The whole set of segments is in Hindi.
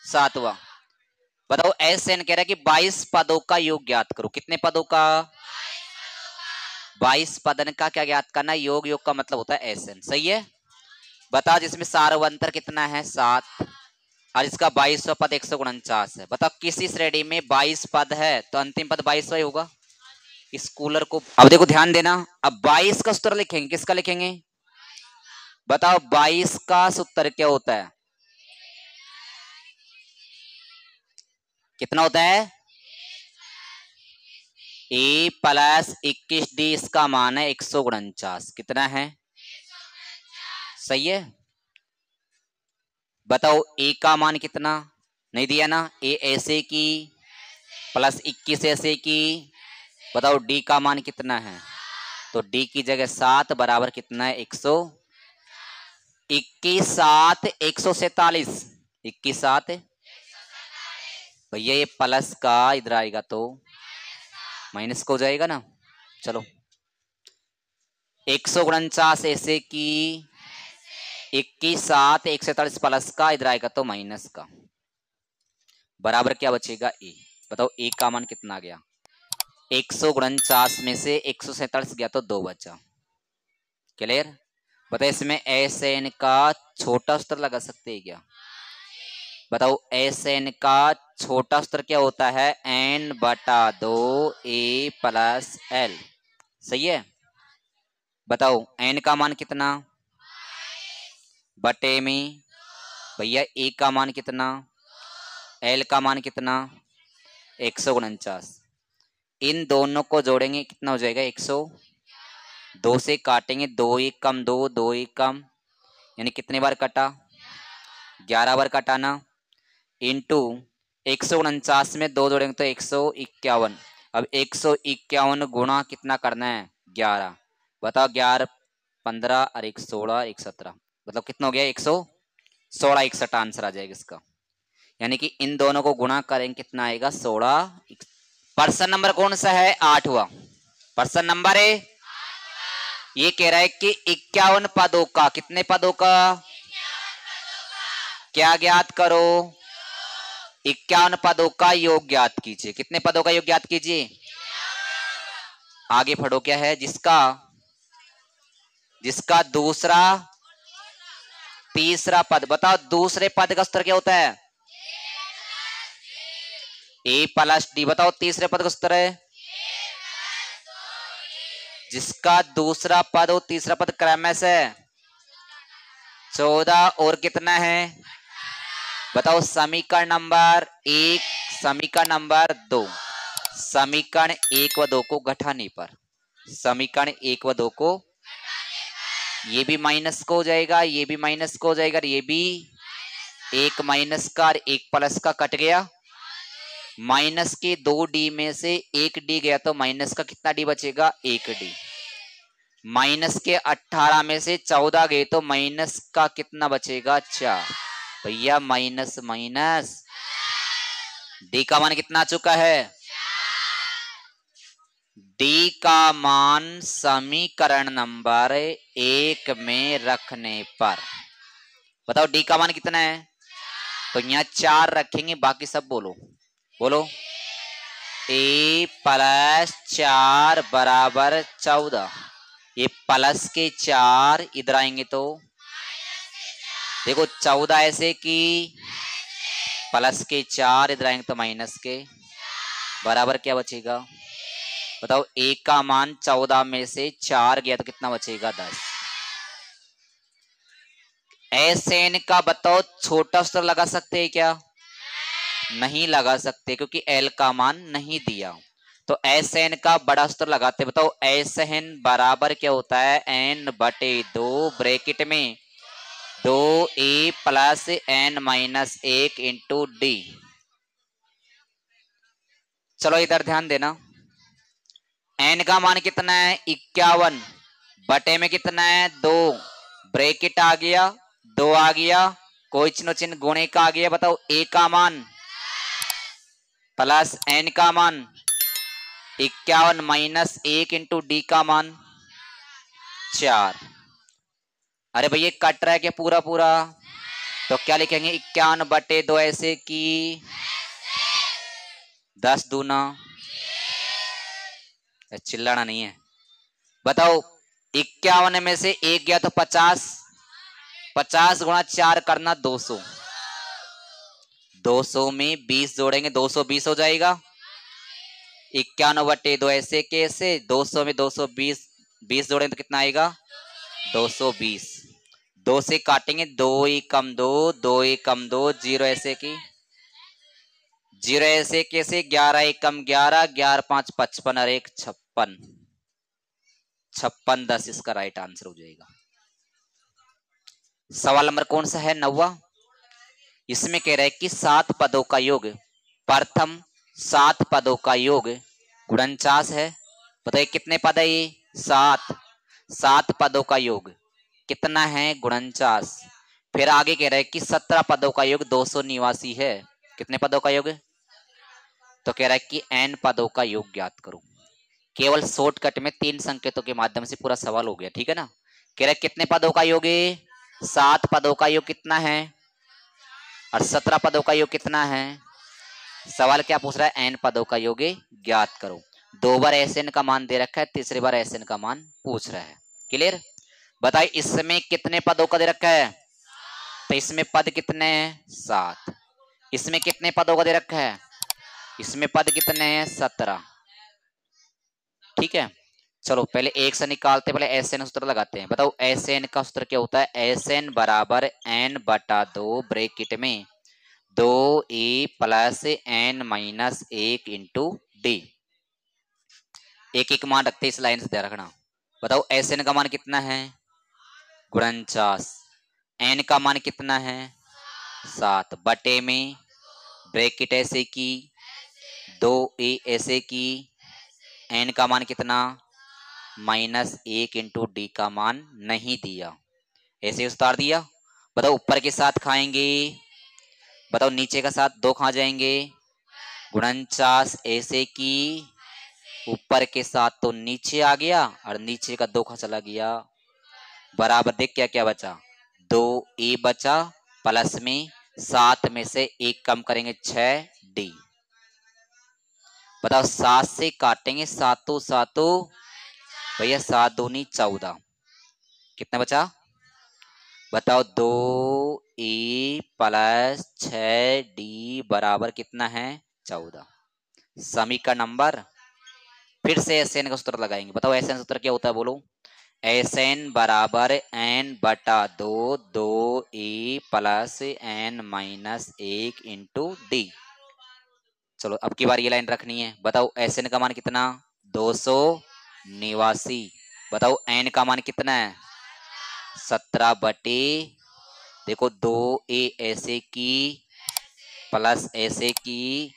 7वां। बताओ एस एन कह रहा है कि 22 पदों का योग ज्ञात करो। कितने पदों का? 22 पदन का क्या ज्ञात करना? योग। योग का मतलब होता है एस एन। सही है। बताओ जिसमें सार्वंतर कितना है? 7, और इसका 22वां पद 149 है। बताओ किसी श्रेणी में 22 पद है तो अंतिम पद 22वां होगा। इस कूलर को अब देखो ध्यान देना। अब 22 का सूत्र लिखेंगे, किसका लिखेंगे? बताओ 22 का सूत्र क्या होता है? कितना होता है? ए प्लस 21D, इसका मान है 149। कितना है? सही है। बताओ ए का मान कितना? नहीं दिया ना। ए ऐसे की प्लस 21 ऐसे की। बताओ डी का मान कितना है? तो डी की जगह 7 बराबर कितना है? 21 7 147। 21 7 भैया ये प्लस का इधर आएगा तो माइनस को हो जाएगा ना। चलो 149 ऐसे की 21 7 147 प्लस का इधर आएगा तो माइनस का, बराबर क्या बचेगा? ए। बताओ ए का मान कितना आ गया? 149 में से 147 गया तो 2 बचा। क्लियर? बताओ इसमें एस एन का छोटा सूत्र लगा सकते हैं क्या? बताओ एस एन का छोटा सूत्र क्या होता है? एन बटा 2 ए प्लस एल। सही है। बताओ एन का मान कितना? बटे में भैया ए का मान कितना? एल का मान कितना? 149। इन दोनों को जोड़ेंगे कितना हो जाएगा? 102 से काटेंगे 2 1 कम 2 2 1 कम, यानी कितने बार कटा? 11 बार कटाना। इंटू 149 में 2 जोड़ेंगे तो 151। अब 151 गुणा कितना करना है? 11। बताओ 11 15 और 1 16 1 17, मतलब कितना हो गया? 116 61 आंसर आ जाएगा इसका। यानी कि इन दोनों को गुणा करेंगे कितना आएगा? 16। पर्सन नंबर कौन सा है? 8वां पर्सन नंबर है। ये कह रहा है कि 51 पदों का, कितने पदों का क्या ज्ञात करो? 51 पदों का योग ज्ञात कीजिए। कितने पदों का योग ज्ञात कीजिए? आगे पढ़ो क्या है? जिसका जिसका दूसरा तीसरा पद। बताओ दूसरे पद का सूत्र क्या होता है? ए प्लस डी। बताओ तीसरे पद का सूत्र है जिसका दूसरा पद और तीसरा पद क्रमश है 14 और कितना है? बताओ समीकरण नंबर 1, समीकरण नंबर 2। समीकरण 1 व 2 को घटाने पर, समीकरण 1 व 2 को, ये भी माइनस को हो जाएगा, ये भी माइनस को हो जाएगा, ये भी एक माइनस का और एक प्लस का कट गया। माइनस के 2D में से 1D गया तो माइनस का कितना डी बचेगा? 1D। माइनस के 18 में से 14 गए तो माइनस का कितना बचेगा? 4। भैया माइनस माइनस डी का मान कितना आ चुका है? डी का मान समीकरण नंबर 1 में रखने पर, बताओ डी का मान कितना है? तो यहाँ 4 रखेंगे, बाकी सब बोलो बोलो। ए प्लस 4 बराबर 14। ये प्लस के 4 इधर आएंगे तो देखो 14 ऐसे की प्लस के 4 इधर आएंगे तो माइनस के, बराबर क्या बचेगा? बताओ ए का मान 14 में से 4 गया तो कितना बचेगा? 10। एस एन का बताओ छोटा सूत्र लगा सकते हैं क्या? नहीं लगा सकते क्योंकि एल का मान नहीं दिया। तो एस एन का बड़ा सूत्र लगाते। बताओ एस एन बराबर क्या होता है? एन बटे 2 ब्रैकेट में 2A plus n minus 1 into d. चलो इधर ध्यान देना। एन का मान कितना है? 51 बटे में कितना है? 2 ब्रैकेट आ गया, 2 आ गया, कोई चिन्ह चिन्ह गुणे का आ गया। बताओ ए का मान प्लस एन का मान 51 माइनस 1 इंटू डी का मान 4। अरे भैया कट रहा है क्या पूरा पूरा? तो क्या लिखेंगे 51/2 ऐसे की 10 दूना, चिल्लाना नहीं है। बताओ 51 में से 1 गया तो 50, 50 गुणा 4 करना 200, 200 में 20 जोड़ेंगे 220 हो जाएगा। 51/2 ऐसे कैसे, 200 में 220, 20 जोड़ेंगे तो कितना आएगा 220। 2 से काटेंगे 2 ही कम 2, 2 ही कम 2, 0 ऐसे की 0 ऐसे कैसे, 11 ही कम 11, 11 5 55 और 1 56, 56 10 इसका राइट आंसर हो जाएगा। सवाल नंबर कौन सा है, 9वां। इसमें कह रहा है कि 7 पदों का योग, प्रथम 7 पदों का योग गुणनचास है। बताइए कितने पद है ये, 7, 7 पदों का योग कितना है, गुणनचास। फिर आगे कह रहा है कि 17 पदों का योग 289 है। कितने पदों का योग, तो कह रहा है कि n पदों का योग ज्ञात करो। केवल शॉर्टकट में 3 संकेतों के माध्यम से पूरा सवाल हो गया, ठीक है ना। कह रहा है कितने पदों का योग है, 7 पदों का योग कितना है और 17 पदों का योग कितना है। सवाल क्या पूछ रहा है, n पदों का योग ज्ञात करो। 2 बार Sn का मान दे रखा है, तीसरी बार Sn का मान पूछ रहा है। क्लियर। बताइए इसमें कितने पदों का दे रखा है, तो इसमें पद कितने हैं 7। इसमें कितने पदों का दे रखा है, इसमें पद कितने हैं 17। ठीक है, चलो पहले एक से निकालते, पहले Sn सूत्र लगाते हैं। बताओ Sn का सूत्र क्या होता है, Sn बराबर n/2 ब्रैकेट में 2a plus n-1 into D. एक एक मान रखते इस लाइन से ध्यान रखना। बताओ Sn का मान कितना है, गुणनचास, n का मान कितना है 7, बटे में ब्रैकेट ऐसे की 2a ऐसे की, n का मान कितना -1 इंटू डी का मान नहीं दिया, ऐसे उतार दिया। बताओ ऊपर के साथ खाएंगे, बताओ नीचे का साथ 2 खा जाएंगे। गुणनचास ऐसे की ऊपर के साथ तो नीचे आ गया और नीचे का 2 खा चला गया, बराबर देख क्या क्या बचा 2a बचा, प्लस में 7 में से 1 कम करेंगे 6d। बताओ 7 से काटेंगे, सातों सातों भैया 7 दूनी 14, कितना बचा बताओ 2a प्लस 6d बराबर कितना है 14। समीकरण नंबर, फिर से Sn का सूत्र लगाएंगे। बताओ Sn सूत्र क्या होता है, बोलो। Sn बराबर n/2 2a plus n-1 into d. चलो अब की बार ये लाइन रखनी है। बताओ Sn का मान कितना 289। बताओ n का मान कितना है 17 बटे देखो 2a ऐसे की प्लस ऐसे की।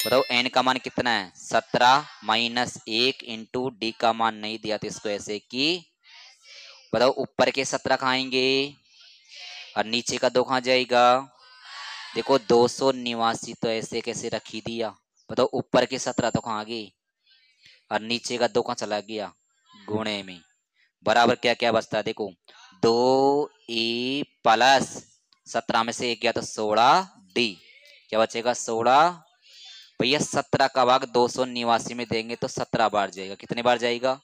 बताओ n का मान कितना है 17-1 इंटू डी का मान नहीं दिया तो इसको ऐसे की। बताओ ऊपर के 17 खाएंगे और नीचे का 2 खा जाएगा। देखो 289 तो ऐसे कैसे रख ही दिया। बताओ ऊपर के 17 तो खा गए और नीचे का 2 कहाँ चला गया गुणे में, बराबर क्या क्या बचता है देखो 2a प्लस 17 में से 1 गया तो 16d, क्या बचेगा 16। भैया 17 का भाग 289 में देंगे तो 17 बार जाएगा, कितने बार जाएगा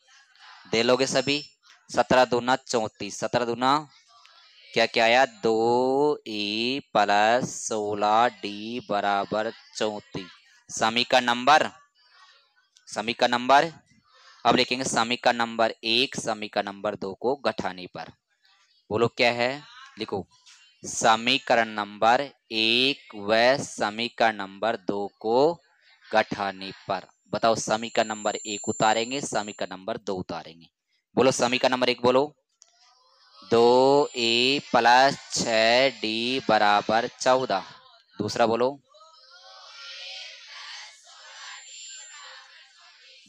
दे लोगे सभी 17 दूना 34, 17 दूना क्या क्या आया 2a प्लस 16d बराबर 34। समीकरण नंबर, समीकरण नंबर, अब लिखेंगे समीकरण नंबर 1 समीकरण नंबर 2 को घटाने पर। बोलो क्या है, लिखो समीकरण नंबर 1 व समीकरण नंबर 2 को घटाने पर। बताओ समीकरण नंबर 1 उतारेंगे, समीकरण नंबर 2 उतारेंगे। बोलो समीकरण नंबर 1 बोलो 2a प्लस 6d बराबर 14। दूसरा बोलो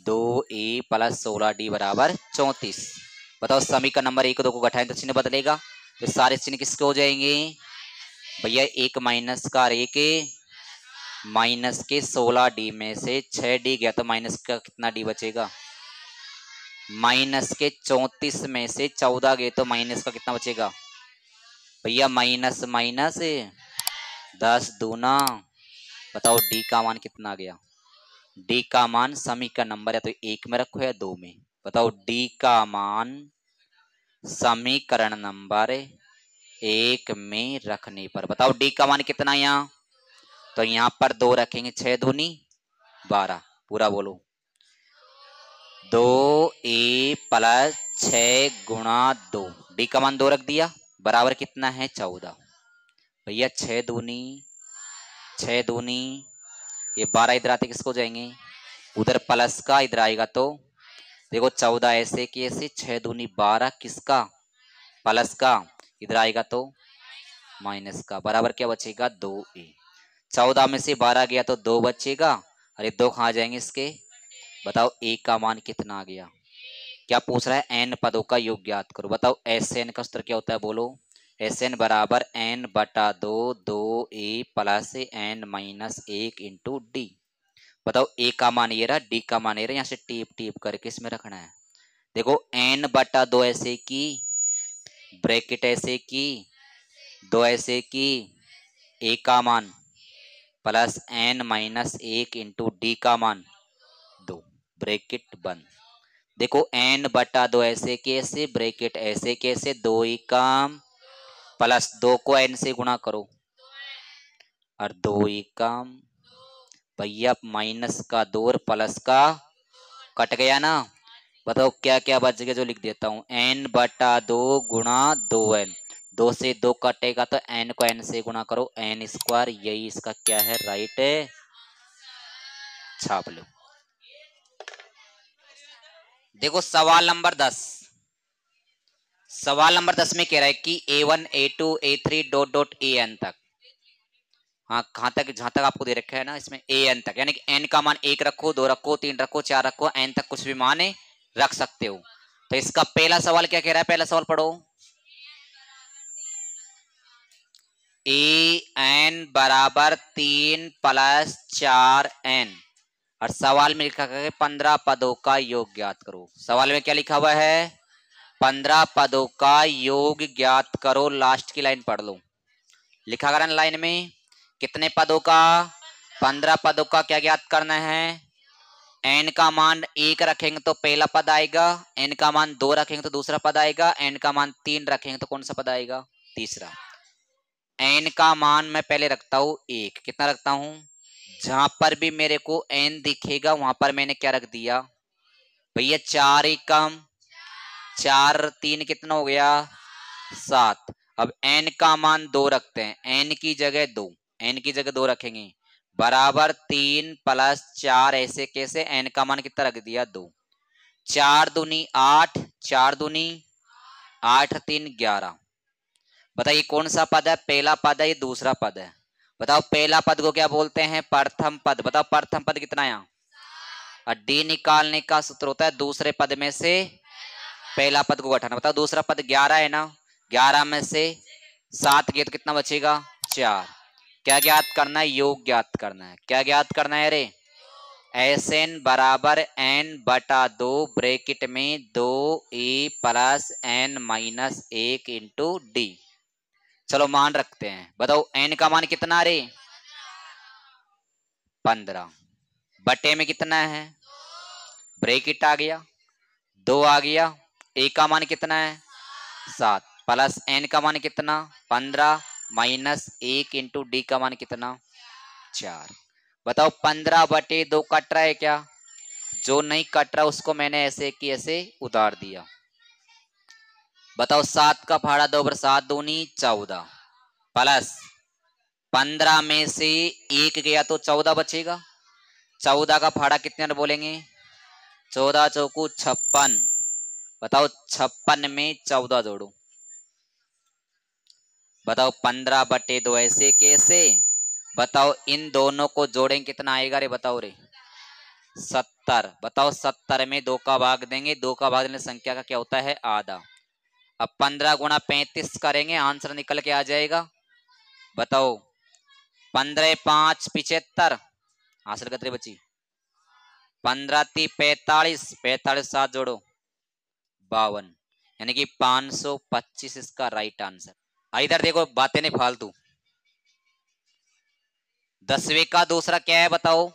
2a प्लस 16d बराबर 34। बताओ समीकरण नंबर 1 2 को घटाएं तो चिन्ह बदलेगा, तो सारे चिन्ह किसके हो जाएंगे भैया 1 माइनस का 1 माइनस के 16d में से 6d गया तो माइनस का कितना d बचेगा, माइनस के 34 में से 14 गए तो माइनस का कितना बचेगा भैया माइनस माइनस 10 दूना, बताओ डी का मान कितना आ गया? डी का मान समीकरण नंबर या तो 1 में रखो या 2 में। बताओ डी का मान समीकरण नंबर 1 में रखने पर बताओ डी का मान कितना यहाँ? तो यहाँ पर 2 रखेंगे, 6 दूनी 12, पूरा बोलो 2a प्लस 6 गुणा 2, डी का मान 2 रख दिया, बराबर कितना है 14। भैया 6 दूनी ये 12 इधर आते किसको जाएंगे? उधर प्लस का, इधर आएगा तो देखो 14 ऐसे कि ऐसे, 6 दूनी 12 किसका? प्लस का, इधर आएगा तो माइनस का, बराबर क्या बचेगा 2a। 14 में से 12 गया तो 2 बचेगा, अरे 2 कहाँ जाएंगे इसके? बताओ a का मान कितना आ गया? क्या पूछ रहा है? n पदों का योग ज्ञात करो। बताओ एस एन का सूत्र क्या होता है? बोलो एस एन बराबर n बटा 2a plus n minus 1 into D. बताओ a का मान ये रहा, डी का मान ये रहा, यहाँ से टीप टीप करके इसमें रखना है। देखो n बटा 2 ऐसे की, ब्रैकेट ऐसे की, 2 ऐसे की, a का मान plus n minus 1 into D का मान 2, ब्रैकेट बंद। देखो n बटा 2 ऐसे कैसे, ब्रैकेट ऐसे कैसे, 2 एकम प्लस 2 को n से गुणा करो और 2 एकम, भैया माइनस का 2 और प्लस का कट गया ना। बताओ क्या क्या बच गया जो लिख देता हूं, n बटा 2 गुणा 2n, 2 से 2 कटेगा तो n को n से गुणा करो, n स्क्वायर, यही इसका क्या है राइट है, छाप लो। देखो सवाल नंबर 10, सवाल नंबर 10 में कह रहा है कि a1 a2 a3 dot dot an तक, हाँ कहां तक, जहां तक आपको दे रखा है ना इसमें an तक, यानी कि n का मान 1 रखो, 2 रखो, 3 रखो, 4 रखो, n तक कुछ भी मान रख सकते हो। तो इसका पहला सवाल क्या कह रहा है? पहला सवाल पढ़ो, an बराबर 3 प्लस 4n, और सवाल में लिखा है 15 पदों का योग ज्ञात करो। सवाल में क्या लिखा हुआ है? 15 पदों का योग ज्ञात करो। लास्ट की लाइन पढ़ लो, लिखा करा लाइन में कितने पदों का? 15 पदों का क्या ज्ञात करना है? n का मान 1 रखेंगे तो पहला पद आएगा, n का मान 2 रखेंगे तो दूसरा पद आएगा, n का मान 3 रखेंगे तो कौन सा पद आएगा? तीसरा। n का मान मैं पहले रखता हूं 1, कितना रखता हूं? जहां पर भी मेरे को n दिखेगा वहां पर मैंने क्या रख दिया? भैया 4 एकम 4, 3 कितना हो गया? 7। अब n का मान 2 रखते हैं, n की जगह 2, n की जगह 2 रखेंगे, बराबर 3 प्लस 4 ऐसे कैसे, n का मान कितना रख दिया? 2। 4 दूनी 8, 4 दूनी 8, 3 11। बताइए कौन सा पद है? पहला पद है, ये दूसरा पद है। बताओ पहला पद को क्या बोलते हैं? प्रथम पद। बताओ प्रथम पद कितना है? और डी निकालने का सूत्र होता है दूसरे पद में से पहला पद को घटाना। बताओ दूसरा पद 11 है ना, 11 में से 7 गए तो कितना बचेगा? 4। क्या ज्ञात करना है? योग ज्ञात करना है। क्या ज्ञात करना है? अरे एस एन बराबर n बटा 2 ब्रैकेट में 2a plus n minus 1 into d. चलो मान रखते हैं। बताओ n का मान कितना? रे 15 बटे में कितना है? ब्रैकेट आ गया, 2 आ गया, a का मान कितना है? 7 प्लस n का मान कितना? 15 माइनस 1 इंटू डी का मान कितना? 4। बताओ 15 बटे 2 कट रहा है क्या? जो नहीं कट रहा उसको मैंने ऐसे की ऐसे उतार दिया। बताओ 7 का फाड़ा 2 पर 7 दूनी 14 प्लस 15 में से 1 गया तो 14 बचेगा। 14 का फाड़ा कितने बार बोलेंगे? 14 चौकू 56। बताओ 56 में 14 जोड़ो। बताओ 15 बटे 2 ऐसे कैसे? बताओ इन दोनों को जोड़ेंगे कितना आएगा? रे बताओ रे 70। बताओ 70 में 2 का भाग देंगे, 2 का भाग देने संख्या का क्या होता है? आधा। अब 15 गुणा 35 करेंगे, आंसर निकल के आ जाएगा। बताओ 15 5 75, आंसर कितने बची? 15 3 45, 45 7 जोड़ो 52, यानी कि 525 इसका राइट आंसर। इधर देखो, बातें नहीं फालतू। 10वें का दूसरा क्या है बताओ?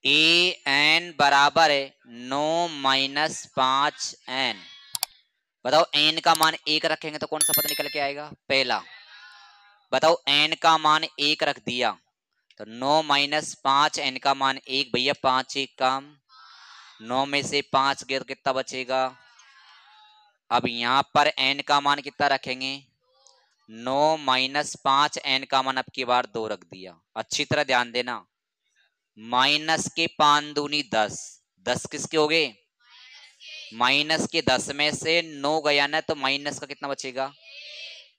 ए एन बराबर है 9 माइनस 5 एन। बताओ एन का मान 1 रखेंगे तो कौन सा पद निकल के आएगा? पहला। बताओ एन का मान 1 रख दिया तो 9 माइनस 5 एन का मान 1। भैया 5 1 कम, 9 में से 5 गए तो कितना बचेगा? अब यहां पर एन का मान कितना रखेंगे? 9 माइनस 5 एन का मान अब की बार 2 रख दिया। अच्छी तरह ध्यान देना, माइनस के 5 दूनी 10, 10 किसके हो गए? माइनस के 10 में से 9 गया ना तो माइनस का कितना बचेगा?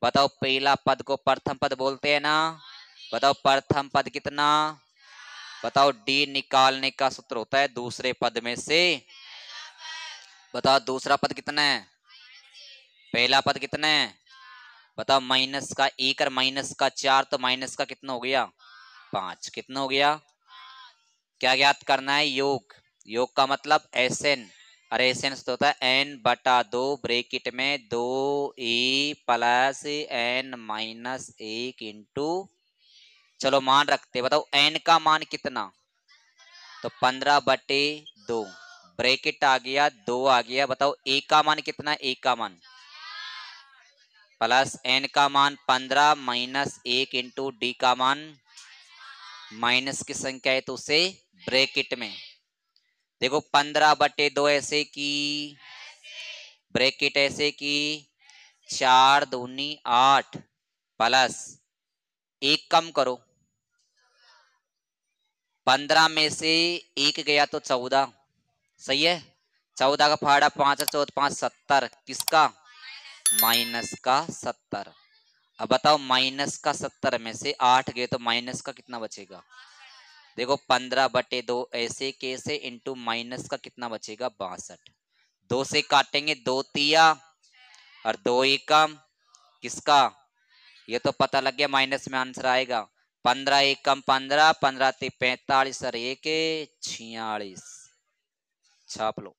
बताओ, पहला पद को प्रथम पद बोलते हैं ना। बताओ प्रथम पद कितना? बताओ डी निकालने का सूत्र होता है दूसरे पद में से। बताओ दूसरा पद कितना है? पहला पद कितना है? बताओ माइनस का 1 और माइनस का 4 तो माइनस का कितना हो गया? 5। कितना हो गया? क्या ज्ञात करना है? योग। योग का मतलब एस एन, और एस एन होता है एन बटा 2 ब्रैकेट में 2 ए प्लस एन माइनस 1 इंटू, चलो मान रखते। बताओ एन का मान कितना? तो 15 बटे 2, ब्रैकेट आ गया 2 आ गया। बताओ ए का मान कितना? ए का मान प्लस एन का मान 15 माइनस 1 इंटू डी का मान, माइनस की संख्या है तो उसे ब्रैकेट में देखो 15 बटे 2 ऐसे की, ब्रैकेट ऐसे की 4 दूनी 8 प्लस 1 कम करो, 15 में से 1 गया तो 14। सही है। 14 का फाड़ा 5 और 14 5 70, किसका? माइनस का 70। अब बताओ माइनस का 70 में से 8 गए तो माइनस का कितना बचेगा? देखो 15 बटे 2 ऐसे कैसे इंटू माइनस का कितना बचेगा? 62। 2 से काटेंगे 2 तिया और 2 एकम, किसका? ये तो पता लग गया, माइनस में आंसर आएगा। 15 एकम 15, 15 × 45 और 1 46। छाप लो।